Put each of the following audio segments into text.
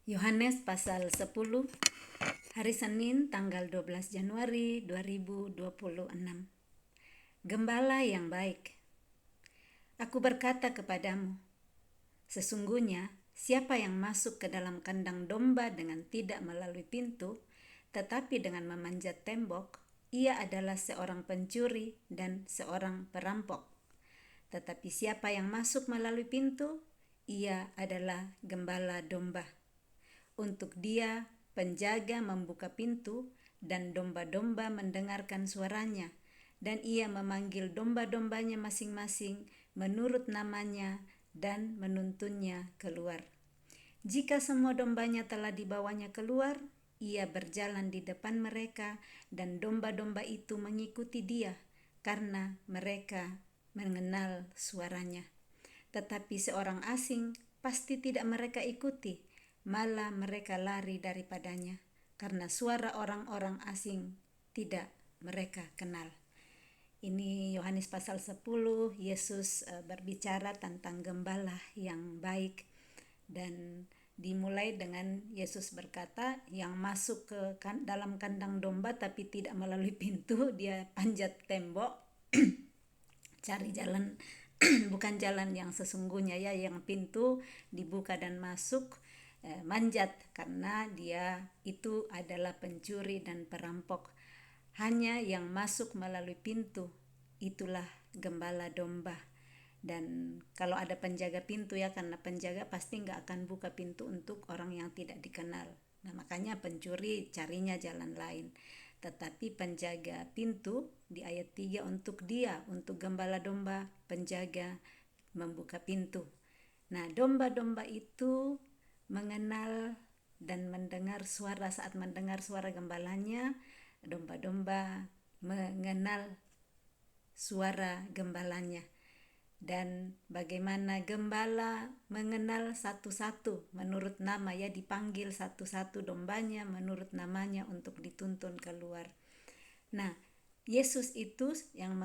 Yohanes pasal 10, hari Senin tanggal 12 Januari 2026. Gembala yang baik. Aku berkata kepadamu, sesungguhnya siapa yang masuk ke dalam kandang domba dengan tidak melalui pintu, tetapi dengan memanjat tembok, ia adalah seorang pencuri dan seorang perampok. Tetapi siapa yang masuk melalui pintu, ia adalah gembala domba. Untuk dia, penjaga membuka pintu dan domba-domba mendengarkan suaranya, dan ia memanggil domba-dombanya masing-masing menurut namanya dan menuntunnya keluar. Jika semua dombanya telah dibawanya keluar, ia berjalan di depan mereka dan domba-domba itu mengikuti dia karena mereka mengenal suaranya. Tetapi seorang asing pasti tidak mereka ikuti, malah mereka lari daripadanya, karena suara orang-orang asing tidak mereka kenal. Ini Yohanes pasal 10, Yesus berbicara tentang gembala yang baik, dan dimulai dengan Yesus berkata, yang masuk ke dalam kandang domba tapi tidak melalui pintu, dia panjat tembok, cari jalan bukan jalan yang sesungguhnya, ya, yang pintu dibuka dan masuk, manjat, karena dia itu adalah pencuri dan perampok. Hanya yang masuk melalui pintu itulah gembala domba. Dan kalau ada penjaga pintu, ya, karena penjaga pasti nggak akan buka pintu untuk orang yang tidak dikenal. Nah, makanya pencuri carinya jalan lain. Tetapi penjaga pintu di ayat 3 untuk dia, untuk gembala domba, penjaga membuka pintu. Nah, domba-domba itu mengenal dan mendengar suara. Saat mendengar suara gembalanya, domba-domba mengenal suara gembalanya. Dan bagaimana gembala mengenal satu-satu menurut nama, ya, dipanggil satu-satu dombanya menurut namanya untuk dituntun keluar. Nah, Yesus itu yang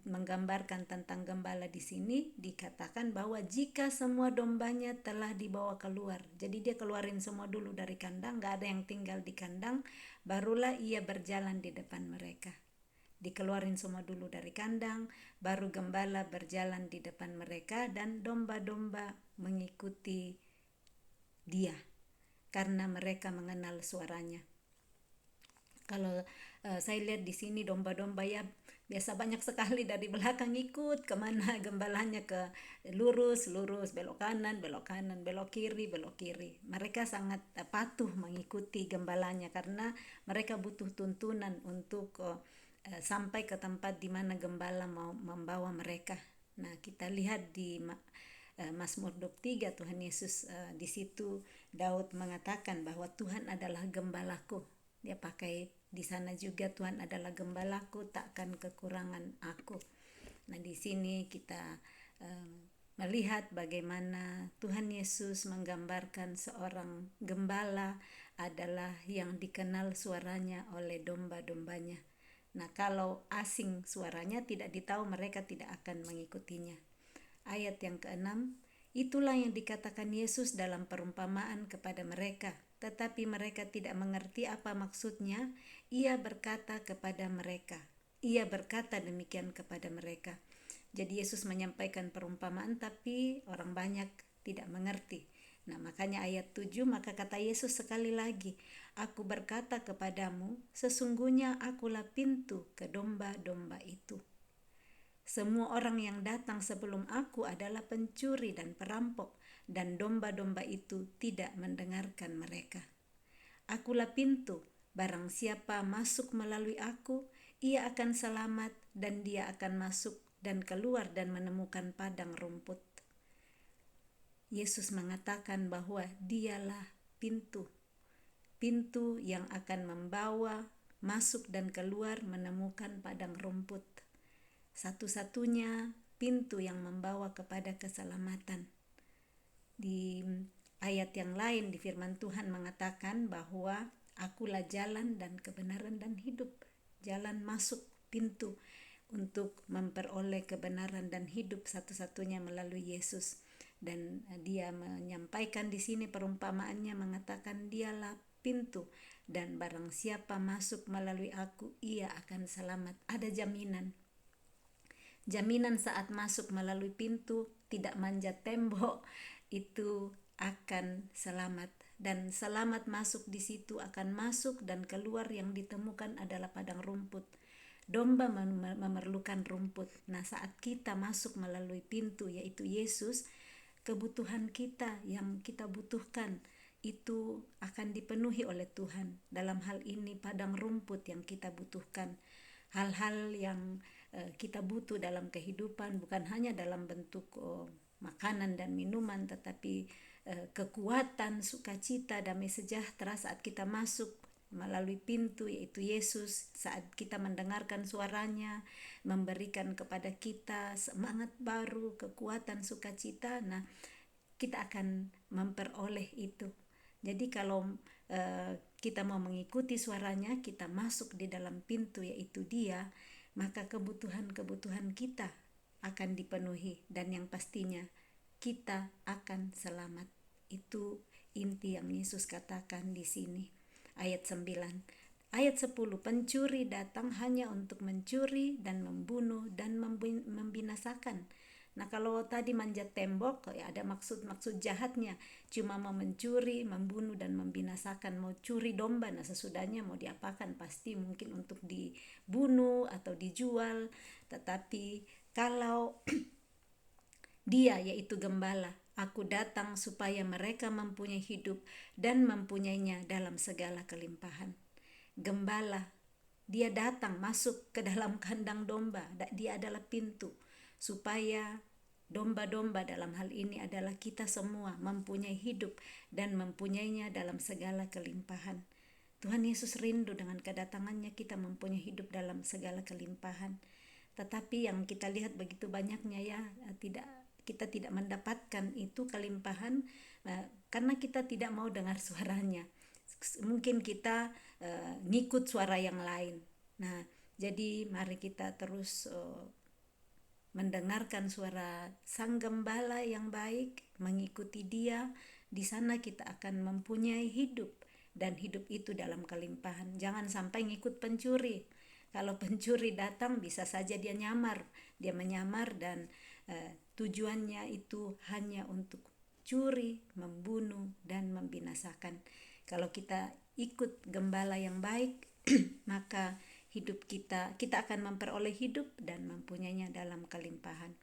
menggambarkan tentang gembala di sini, dikatakan bahwa jika semua dombanya telah dibawa keluar, jadi dia keluarin semua dulu dari kandang, gak ada yang tinggal di kandang, barulah ia berjalan di depan mereka. Dikeluarin semua dulu dari kandang, baru gembala berjalan di depan mereka, dan domba-domba mengikuti dia karena mereka mengenal suaranya. Kalau saya lihat di sini domba-domba, ya, biasa banyak sekali dari belakang ikut kemana gembalanya, ke lurus, belok kanan, belok kiri. Mereka sangat patuh mengikuti gembalanya karena mereka butuh tuntunan untuk sampai ke tempat di mana gembala mau membawa mereka. Nah, kita lihat di Mazmur 23, Tuhan Yesus di situ Daud mengatakan bahwa Tuhan adalah gembalaku. Dia pakai di sana juga, Tuhan adalah gembalaku, takkan kekurangan aku. Nah, di sini kita melihat bagaimana Tuhan Yesus menggambarkan seorang gembala adalah yang dikenal suaranya oleh domba-dombanya. Nah, kalau asing suaranya tidak ditahu, mereka tidak akan mengikutinya. Ayat yang ke-6, itulah yang dikatakan Yesus dalam perumpamaan kepada mereka, tetapi mereka tidak mengerti apa maksudnya. Ia berkata demikian kepada mereka. Jadi Yesus menyampaikan perumpamaan, tapi orang banyak tidak mengerti. Nah, makanya ayat 7, maka kata Yesus sekali lagi, aku berkata kepadamu, sesungguhnya akulah pintu ke domba-domba itu. Semua orang yang datang sebelum aku adalah pencuri dan perampok, dan domba-domba itu tidak mendengarkan mereka. Akulah pintu, barang siapa masuk melalui aku, ia akan selamat, dan dia akan masuk dan keluar dan menemukan padang rumput. Yesus mengatakan bahwa dialah pintu yang akan membawa masuk dan keluar menemukan padang rumput. Satu-satunya pintu yang membawa kepada keselamatan. Di ayat yang lain di firman Tuhan mengatakan bahwa akulah jalan dan kebenaran dan hidup. Jalan masuk pintu untuk memperoleh kebenaran dan hidup satu-satunya melalui Yesus. Dan dia menyampaikan di sini perumpamaannya, mengatakan dialah pintu, dan barang siapa masuk melalui aku, ia akan selamat. Ada jaminan saat masuk melalui pintu, tidak manjat tembok, itu akan selamat. Dan selamat masuk di situ, akan masuk dan keluar yang ditemukan adalah padang rumput. Domba memerlukan rumput. Nah, saat kita masuk melalui pintu, yaitu Yesus, kebutuhan kita yang kita butuhkan itu akan dipenuhi oleh Tuhan. Dalam hal ini padang rumput yang kita butuhkan. Hal-hal yang kita butuh dalam kehidupan, bukan hanya dalam bentuk makanan dan minuman, tetapi kekuatan, sukacita, damai sejahtera saat kita masuk melalui pintu, yaitu Yesus. Saat kita mendengarkan suaranya, memberikan kepada kita semangat baru, kekuatan, sukacita, nah kita akan memperoleh itu. Jadi kalau kita mau mengikuti suaranya, kita masuk di dalam pintu, yaitu Dia, maka kebutuhan-kebutuhan kita akan dipenuhi, dan yang pastinya kita akan selamat. Itu inti yang Yesus katakan di sini. Ayat 9. Ayat 10, pencuri datang hanya untuk mencuri dan membunuh dan membinasakan. Nah, kalau tadi manjat tembok, ya ada maksud jahatnya, cuma mau mencuri, membunuh dan membinasakan. Mau curi domba, nah sesudahnya mau diapakan? Pasti mungkin untuk dibunuh atau dijual. Tetapi kalau Dia, yaitu gembala, aku datang supaya mereka mempunyai hidup dan mempunyainya dalam segala kelimpahan. Gembala, dia datang masuk ke dalam kandang domba. Dia adalah pintu supaya domba-domba, dalam hal ini adalah kita semua, mempunyai hidup dan mempunyainya dalam segala kelimpahan. Tuhan Yesus rindu dengan kedatangannya kita mempunyai hidup dalam segala kelimpahan. Tetapi yang kita lihat begitu banyaknya ya, kita tidak mendapatkan itu kelimpahan karena kita tidak mau dengar suaranya. Mungkin kita ngikut suara yang lain. Nah, jadi mari kita terus mendengarkan suara Sang Gembala yang baik, mengikuti Dia. Di sana kita akan mempunyai hidup, dan hidup itu dalam kelimpahan. Jangan sampai ngikut pencuri. Kalau pencuri datang, bisa saja dia menyamar dan tujuannya itu hanya untuk curi, membunuh, dan membinasakan. Kalau kita ikut gembala yang baik, maka hidup kita akan memperoleh hidup dan mempunyainya dalam kelimpahan.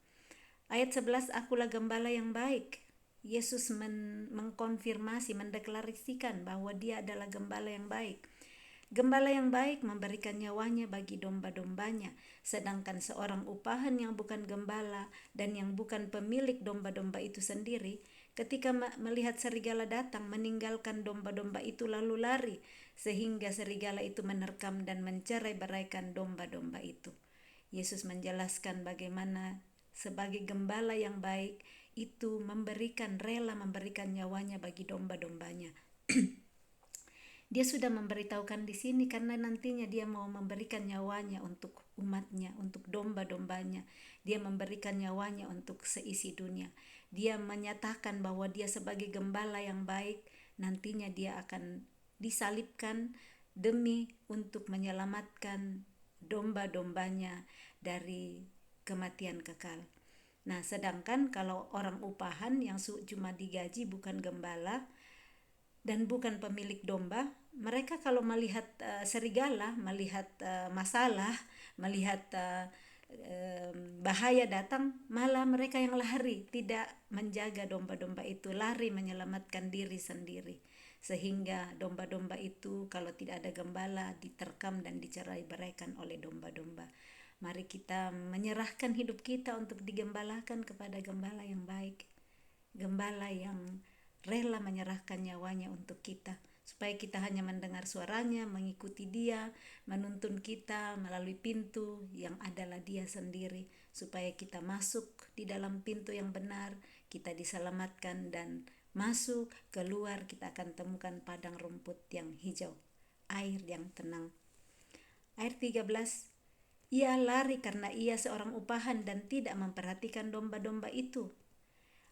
Ayat 11, akulah gembala yang baik. Yesus mengkonfirmasi, mendeklarasikan bahwa Dia adalah gembala yang baik. Gembala yang baik memberikan nyawanya bagi domba-dombanya, sedangkan seorang upahan yang bukan gembala dan yang bukan pemilik domba-domba itu sendiri, ketika melihat serigala datang, meninggalkan domba-domba itu lalu lari, sehingga serigala itu menerkam dan mencerai-beraikan domba-domba itu. Yesus menjelaskan bagaimana sebagai gembala yang baik itu rela memberikan nyawanya bagi domba-dombanya. Dia sudah memberitahukan di sini karena nantinya Dia mau memberikan nyawanya untuk umatnya, untuk domba-dombanya. Dia memberikan nyawanya untuk seisi dunia. Dia menyatakan bahwa Dia sebagai gembala yang baik, nantinya Dia akan disalibkan demi untuk menyelamatkan domba-dombanya dari kematian kekal. Nah, sedangkan kalau orang upahan yang cuma digaji, bukan gembala dan bukan pemilik domba, mereka kalau melihat serigala, melihat masalah, melihat bahaya datang, malah mereka yang lari, tidak menjaga domba-domba itu, lari menyelamatkan diri sendiri. Sehingga domba-domba itu kalau tidak ada gembala diterkam dan dicerai-beraikan oleh domba-domba. Mari kita menyerahkan hidup kita untuk digembalakan kepada gembala yang baik, gembala yang rela menyerahkan nyawanya untuk kita, supaya kita hanya mendengar suaranya, mengikuti Dia, menuntun kita melalui pintu yang adalah Dia sendiri, supaya kita masuk di dalam pintu yang benar, kita diselamatkan, dan masuk, keluar kita akan temukan padang rumput yang hijau, air yang tenang. Ayat 13, ia lari karena ia seorang upahan dan tidak memperhatikan domba-domba itu.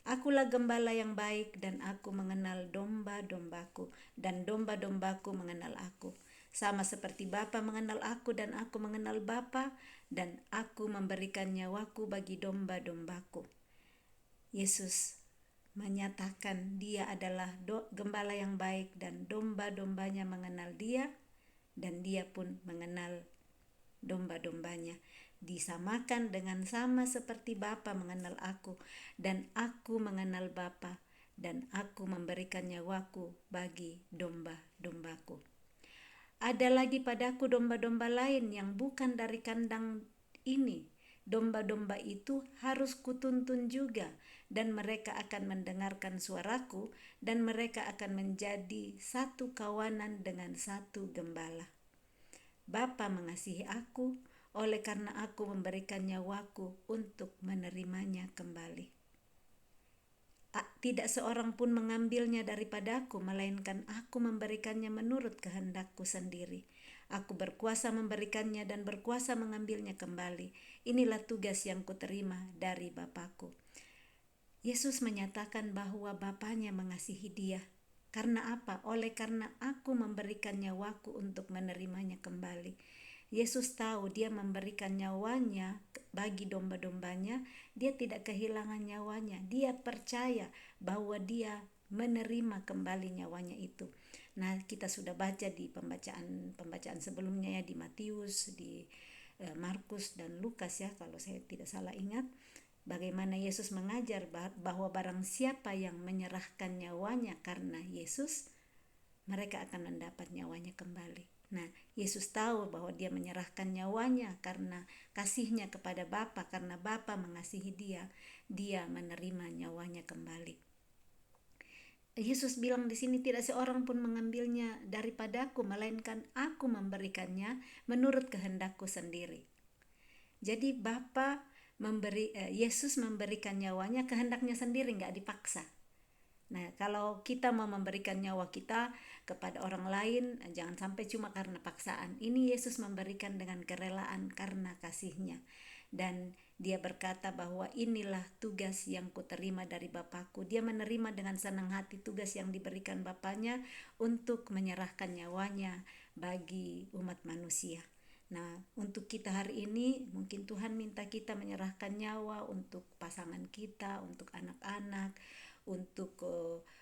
Akulah gembala yang baik dan aku mengenal domba-dombaku dan domba-dombaku mengenal aku. Sama seperti Bapa mengenal aku dan aku mengenal Bapa dan aku memberikan nyawaku bagi domba-dombaku. Yesus menyatakan dia adalah gembala yang baik dan domba-dombanya mengenal dia dan dia pun mengenal domba-dombanya. Disamakan dengan sama seperti Bapa mengenal aku dan aku mengenal Bapa dan aku memberikan nyawaku bagi domba-dombaku. Ada lagi padaku domba-domba lain yang bukan dari kandang ini. Domba-domba itu harus kutuntun juga, dan mereka akan mendengarkan suaraku, dan mereka akan menjadi satu kawanan dengan satu gembala. Bapa mengasihi aku, oleh karena aku memberikan nyawaku untuk menerimanya kembali. Tidak seorang pun mengambilnya daripadaku, melainkan aku memberikannya menurut kehendakku sendiri. Aku berkuasa memberikannya dan berkuasa mengambilnya kembali. Inilah tugas yang kuterima dari Bapakku. Yesus menyatakan bahwa Bapanya mengasihi dia. Karena apa? Oleh karena aku memberikan nyawaku untuk menerimanya kembali. Yesus tahu dia memberikan nyawanya bagi domba-dombanya, dia tidak kehilangan nyawanya. Dia percaya bahwa dia menerima kembali nyawanya itu. Nah, kita sudah baca di pembacaan sebelumnya ya, di Matius, di Markus dan Lukas ya, kalau saya tidak salah ingat, bagaimana Yesus mengajar bahwa barang siapa yang menyerahkan nyawanya karena Yesus, mereka akan mendapat nyawanya kembali. Nah, Yesus tahu bahwa dia menyerahkan nyawanya karena kasihnya kepada Bapa, karena Bapa mengasihi dia, dia menerima nyawanya kembali. Yesus bilang di sini, tidak seorang pun mengambilnya daripadaku, melainkan aku memberikannya menurut kehendakku sendiri. Jadi Yesus memberikan nyawanya kehendaknya sendiri, nggak dipaksa. Nah, kalau kita mau memberikan nyawa kita kepada orang lain, jangan sampai cuma karena paksaan. Ini Yesus memberikan dengan kerelaan karena kasihnya. Dan dia berkata bahwa inilah tugas yang kuterima dari Bapakku. Dia menerima dengan senang hati tugas yang diberikan Bapaknya untuk menyerahkan nyawanya bagi umat manusia. Nah, untuk kita hari ini, mungkin Tuhan minta kita menyerahkan nyawa untuk pasangan kita, untuk anak-anak, untuk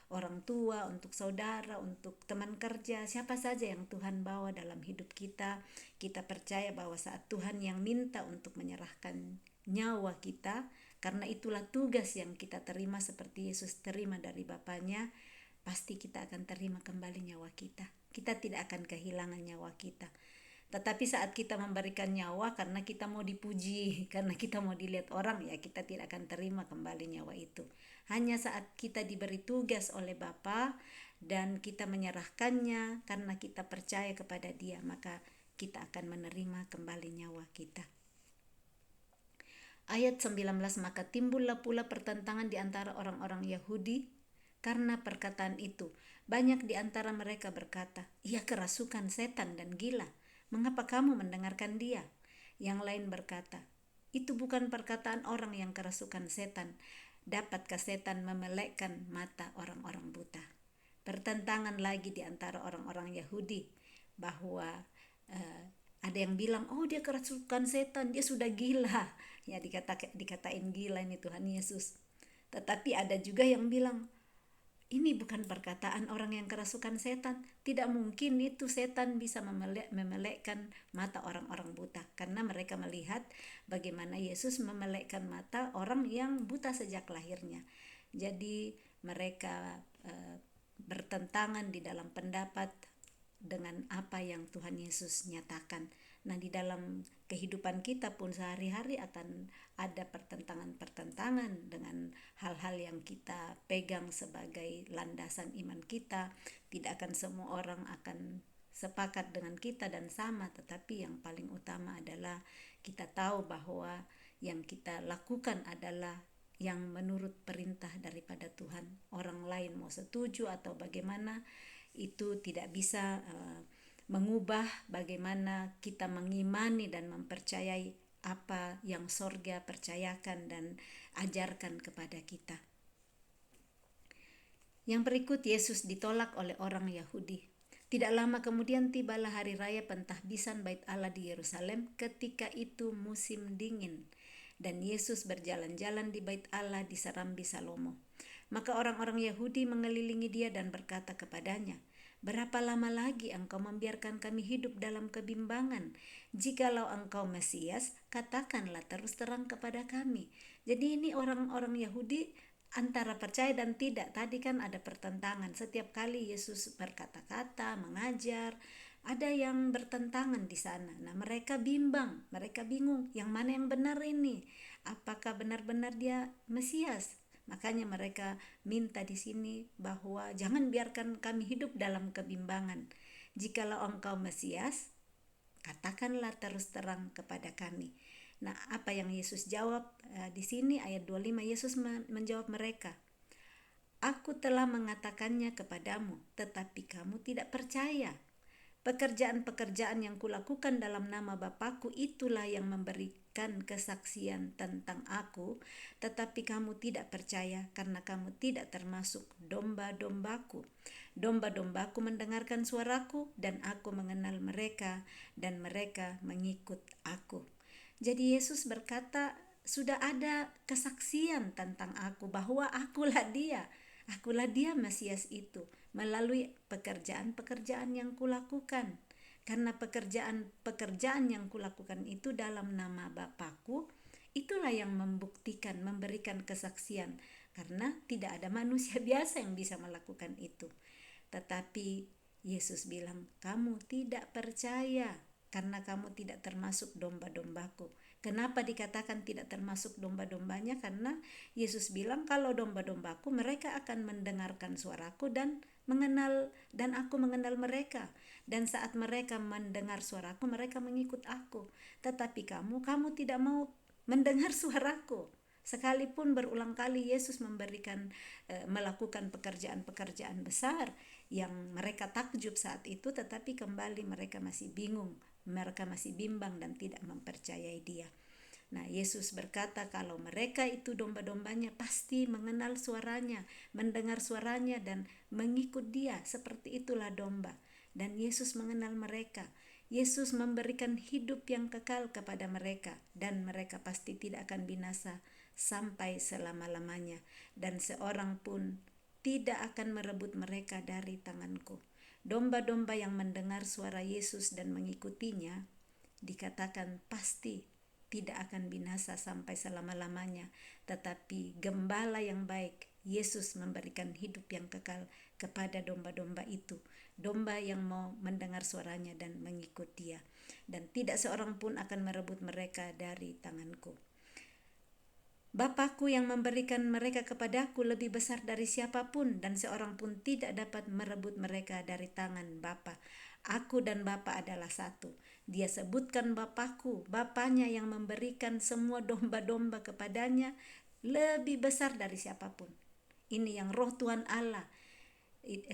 orang tua, untuk saudara, untuk teman kerja, siapa saja yang Tuhan bawa dalam hidup kita. Kita percaya bahwa saat Tuhan yang minta untuk menyerahkan nyawa kita, karena itulah tugas yang kita terima seperti Yesus terima dari Bapaknya, pasti kita akan terima kembali nyawa kita. Kita tidak akan kehilangan nyawa kita. Tetapi saat kita memberikan nyawa karena kita mau dipuji, karena kita mau dilihat orang, ya kita tidak akan terima kembali nyawa itu. Hanya saat kita diberi tugas oleh Bapa dan kita menyerahkannya karena kita percaya kepada Dia, maka kita akan menerima kembali nyawa kita. Ayat 19, maka timbullah pula pertentangan di antara orang-orang Yahudi karena perkataan itu. Banyak di antara mereka berkata, ia kerasukan setan dan gila. Mengapa kamu mendengarkan dia? Yang lain berkata, itu bukan perkataan orang yang kerasukan setan. Dapatkah setan memelekkan mata orang-orang buta? Pertentangan lagi di antara orang-orang Yahudi bahwa ada yang bilang, oh dia kerasukan setan, dia sudah gila. Ya dikatain gila ini Tuhan Yesus. Tetapi ada juga yang bilang, ini bukan perkataan orang yang kerasukan setan. Tidak mungkin itu setan bisa memelekkan mata orang-orang buta. Karena mereka melihat bagaimana Yesus memelekkan mata orang yang buta sejak lahirnya. Jadi mereka bertentangan di dalam pendapat dengan apa yang Tuhan Yesus nyatakan. Nah, di dalam kehidupan kita pun sehari-hari akan ada pertentangan-pertentangan dengan hal-hal yang kita pegang sebagai landasan iman kita. Tidak akan semua orang akan sepakat dengan kita dan sama, tetapi yang paling utama adalah kita tahu bahwa yang kita lakukan adalah yang menurut perintah daripada Tuhan. Orang lain mau setuju atau bagaimana, itu tidak bisa mengubah bagaimana kita mengimani dan mempercayai apa yang sorga percayakan dan ajarkan kepada kita. Yang berikut, Yesus ditolak oleh orang Yahudi. Tidak lama kemudian tibalah hari raya pentahbisan Bait Allah di Yerusalem. Ketika itu musim dingin, dan Yesus berjalan-jalan di Bait Allah di Serambi Salomo. Maka orang-orang Yahudi mengelilingi dia dan berkata kepadanya, "Berapa lama lagi engkau membiarkan kami hidup dalam kebimbangan? Jikalau engkau Mesias, katakanlah terus terang kepada kami." Jadi ini orang-orang Yahudi antara percaya dan tidak. Tadi kan ada pertentangan. Setiap kali Yesus berkata-kata, mengajar, ada yang bertentangan di sana. Nah, mereka bimbang, mereka bingung, yang mana yang benar ini? Apakah benar-benar dia Mesias? Makanya mereka minta di sini bahwa jangan biarkan kami hidup dalam kebimbangan. Jikalau engkau Mesias, katakanlah terus terang kepada kami. Nah, apa yang Yesus jawab di sini ayat 25, Yesus menjawab mereka, "Aku telah mengatakannya kepadamu, tetapi kamu tidak percaya. Pekerjaan-pekerjaan yang kulakukan dalam nama Bapakku itulah yang memberikan kesaksian tentang aku, tetapi kamu tidak percaya karena kamu tidak termasuk domba-dombaku. Domba-dombaku mendengarkan suaraku dan aku mengenal mereka dan mereka mengikut aku." Jadi Yesus berkata, sudah ada kesaksian tentang aku bahwa akulah dia Mesias itu, melalui pekerjaan-pekerjaan yang kulakukan. Karena pekerjaan-pekerjaan yang kulakukan itu dalam nama Bapakku, itulah yang membuktikan, memberikan kesaksian. Karena tidak ada manusia biasa yang bisa melakukan itu. Tetapi Yesus bilang, kamu tidak percaya karena kamu tidak termasuk domba-dombaku. Kenapa dikatakan tidak termasuk domba-dombanya? Karena Yesus bilang kalau domba-dombaku mereka akan mendengarkan suaraku dan aku mengenal mereka. Dan saat mereka mendengar suaraku, mereka mengikut aku. Tetapi kamu tidak mau mendengar suaraku. Sekalipun berulang kali Yesus melakukan pekerjaan-pekerjaan besar yang mereka takjub saat itu, tetapi kembali mereka masih bingung, mereka masih bimbang dan tidak mempercayai dia. Nah, Yesus berkata kalau mereka itu domba-dombanya pasti mengenal suaranya, mendengar suaranya dan mengikut dia. Seperti itulah domba. Dan Yesus mengenal mereka. Yesus memberikan hidup yang kekal kepada mereka dan mereka pasti tidak akan binasa sampai selama-lamanya, dan seorang pun tidak akan merebut mereka dari tanganku. Domba-domba yang mendengar suara Yesus dan mengikutinya dikatakan pasti tidak akan binasa sampai selama-lamanya, tetapi gembala yang baik, Yesus memberikan hidup yang kekal kepada domba-domba itu, domba yang mau mendengar suaranya dan mengikut dia, dan tidak seorang pun akan merebut mereka dari tanganku. Bapakku yang memberikan mereka kepadaku lebih besar dari siapapun, dan seorang pun tidak dapat merebut mereka dari tangan Bapa. Aku dan Bapa adalah satu. Dia sebutkan Bapakku, Bapanya yang memberikan semua domba-domba kepadanya lebih besar dari siapapun. Ini yang roh Tuhan Allah,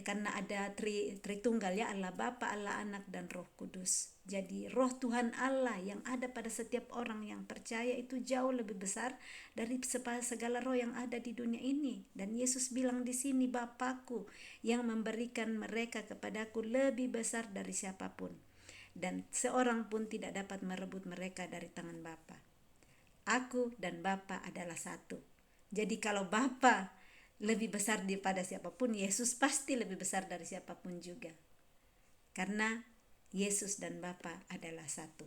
karena ada Tritunggal ya, Allah Bapa, Allah Anak dan Roh Kudus. Jadi roh Tuhan Allah yang ada pada setiap orang yang percaya itu jauh lebih besar dari segala roh yang ada di dunia ini. Dan Yesus bilang di sini, Bapakku yang memberikan mereka kepadaku lebih besar dari siapapun, dan seorang pun tidak dapat merebut mereka dari tangan Bapa. Aku dan Bapa adalah satu. Jadi kalau Bapa lebih besar daripada siapapun, Yesus pasti lebih besar dari siapapun juga. Karena Yesus dan Bapa adalah satu.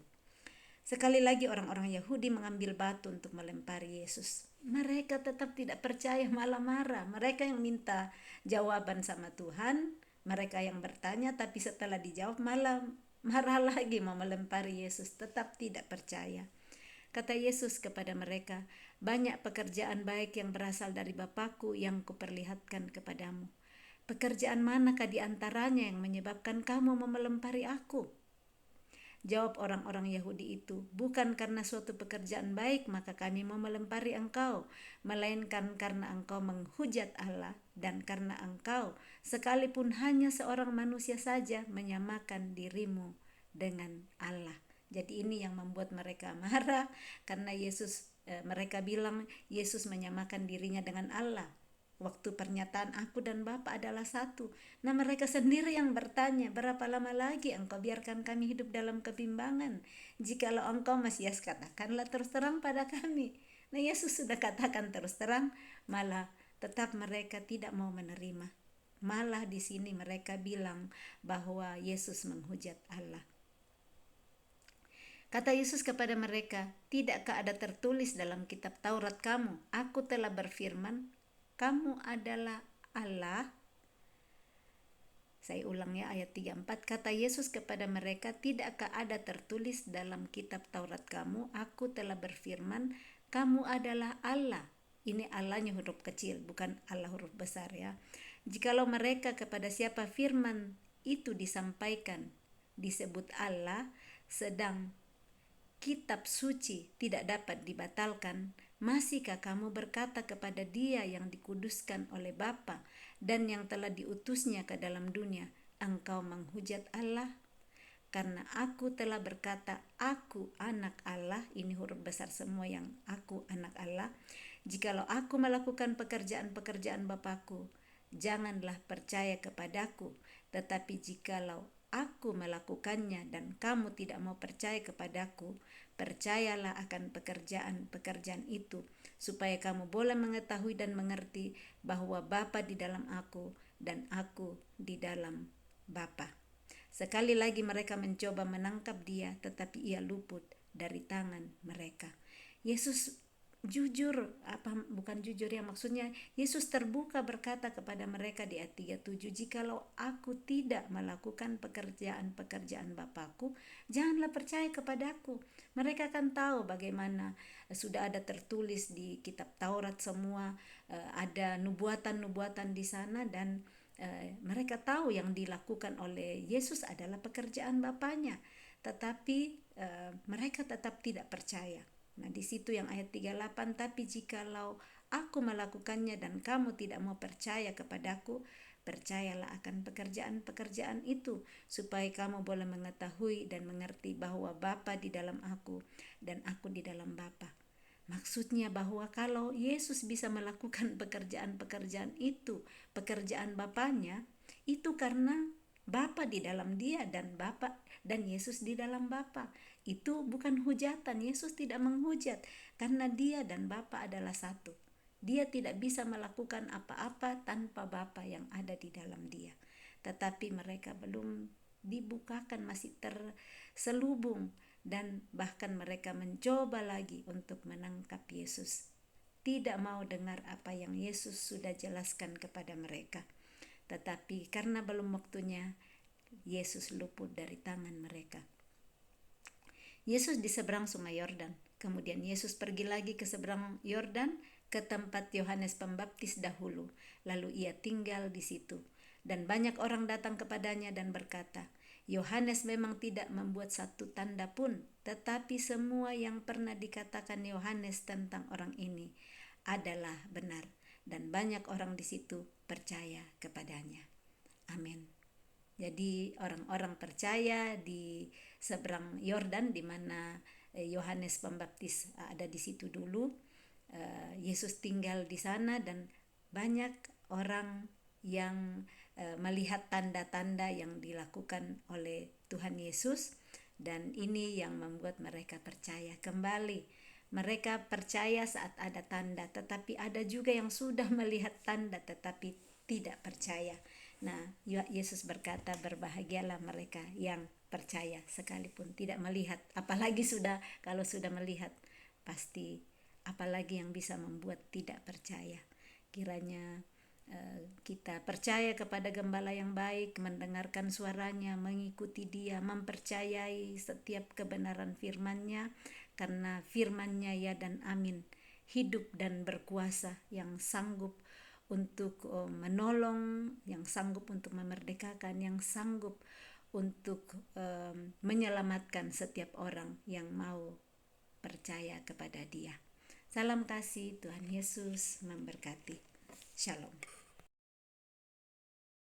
Sekali lagi orang-orang Yahudi mengambil batu untuk melempari Yesus. Mereka tetap tidak percaya, malah marah. Mereka yang minta jawaban sama Tuhan, mereka yang bertanya, tapi setelah dijawab malah marah lagi mau melempari Yesus, tetap tidak percaya. Kata Yesus kepada mereka, banyak pekerjaan baik yang berasal dari Bapakku yang kuperlihatkan kepadamu. Pekerjaan manakah di antaranya yang menyebabkan kamu mau melempari aku? Jawab orang-orang Yahudi itu, bukan karena suatu pekerjaan baik maka kami mau melempari engkau, melainkan karena engkau menghujat Allah dan karena engkau sekalipun hanya seorang manusia saja menyamakan dirimu dengan Allah. Jadi ini yang membuat mereka marah, karena mereka bilang Yesus menyamakan dirinya dengan Allah. waktu pernyataan aku dan Bapa adalah satu. Nah, mereka sendiri yang bertanya, berapa lama lagi engkau biarkan kami hidup dalam kebimbangan? Jikalau engkau Mesias, katakanlah terus terang pada kami. Nah, Yesus sudah katakan terus terang, malah tetap mereka tidak mau menerima. Malah di sini mereka bilang bahwa Yesus menghujat Allah. Kata Yesus kepada mereka, tidakkah ada tertulis dalam kitab Taurat kamu, aku telah berfirman, kamu adalah Allah? Saya ulang ya, ayat 34. Kata Yesus kepada mereka, tidakkah ada tertulis dalam kitab Taurat kamu, aku telah berfirman, kamu adalah Allah. Ini Allahnya huruf kecil, bukan Allah huruf besar ya. Jikalau mereka kepada siapa firman itu disampaikan, disebut Allah, sedang kitab suci tidak dapat dibatalkan, masihkah kamu berkata kepada Dia yang dikuduskan oleh Bapa dan yang telah diutusnya ke dalam dunia, engkau menghujat Allah? Karena aku telah berkata, aku anak Allah, ini huruf besar semua yang aku anak Allah. Jikalau aku melakukan pekerjaan-pekerjaan Bapakku, janganlah percaya kepadaku. Tetapi jikalau aku melakukannya dan kamu tidak mau percaya kepadaku, percayalah akan pekerjaan-pekerjaan itu, supaya kamu boleh mengetahui dan mengerti bahwa Bapa di dalam aku dan aku di dalam Bapa. Sekali lagi mereka mencoba menangkap Dia, tetapi Ia luput dari tangan mereka. Yesus maksudnya Yesus terbuka berkata kepada mereka di ayat 37, jikalau aku tidak melakukan pekerjaan-pekerjaan Bapakku, janganlah percaya kepadaku. Mereka akan tahu bagaimana sudah ada tertulis di kitab Taurat semua, ada nubuatan-nubuatan di sana, dan mereka tahu yang dilakukan oleh Yesus adalah pekerjaan Bapanya, tetapi mereka tetap tidak percaya. Nah, di situ yang ayat 38, tapi jikalau aku melakukannya dan kamu tidak mau percaya kepadaku, percayalah akan pekerjaan-pekerjaan itu, supaya kamu boleh mengetahui dan mengerti bahwa Bapa di dalam aku dan aku di dalam Bapa. Maksudnya bahwa kalau Yesus bisa melakukan pekerjaan-pekerjaan itu, pekerjaan Bapanya, itu karena Bapa di dalam Dia dan Bapa dan Yesus di dalam Bapa. Itu bukan hujatan. Yesus tidak menghujat karena Dia dan Bapa adalah satu. Dia tidak bisa melakukan apa-apa tanpa Bapa yang ada di dalam Dia. Tetapi mereka belum dibukakan, masih terselubung, dan bahkan mereka mencoba lagi untuk menangkap Yesus. Tidak mau dengar apa yang Yesus sudah jelaskan kepada mereka. Tetapi karena belum waktunya, Yesus luput dari tangan mereka. Yesus di seberang Sungai Yordan. Kemudian Yesus pergi lagi ke seberang Yordan, ke tempat Yohanes Pembaptis dahulu. Lalu Ia tinggal di situ. Dan banyak orang datang kepadanya dan berkata, Yohanes memang tidak membuat satu tanda pun, tetapi semua yang pernah dikatakan Yohanes tentang orang ini adalah benar. Dan banyak orang di situ percaya kepadanya. Amin. Jadi orang-orang percaya di seberang Yordan, di mana Yohanes Pembaptis ada di situ dulu. Yesus tinggal di sana dan banyak orang yang melihat tanda-tanda yang dilakukan oleh Tuhan Yesus, dan ini yang membuat mereka percaya kembali. Mereka percaya saat ada tanda, tetapi ada juga yang sudah melihat tanda tetapi tidak percaya. Nah, Yesus berkata, berbahagialah mereka yang percaya sekalipun tidak melihat. Apalagi kalau sudah melihat, pasti apalagi yang bisa membuat tidak percaya. Kiranya kita percaya kepada Gembala yang baik, mendengarkan suaranya, mengikuti Dia, mempercayai setiap kebenaran firman-Nya, karena firman-Nya ya dan amin, hidup dan berkuasa, yang sanggup untuk menolong, yang sanggup untuk memerdekakan, yang sanggup untuk menyelamatkan setiap orang yang mau percaya kepada Dia. Salam kasih, Tuhan Yesus memberkati. Shalom.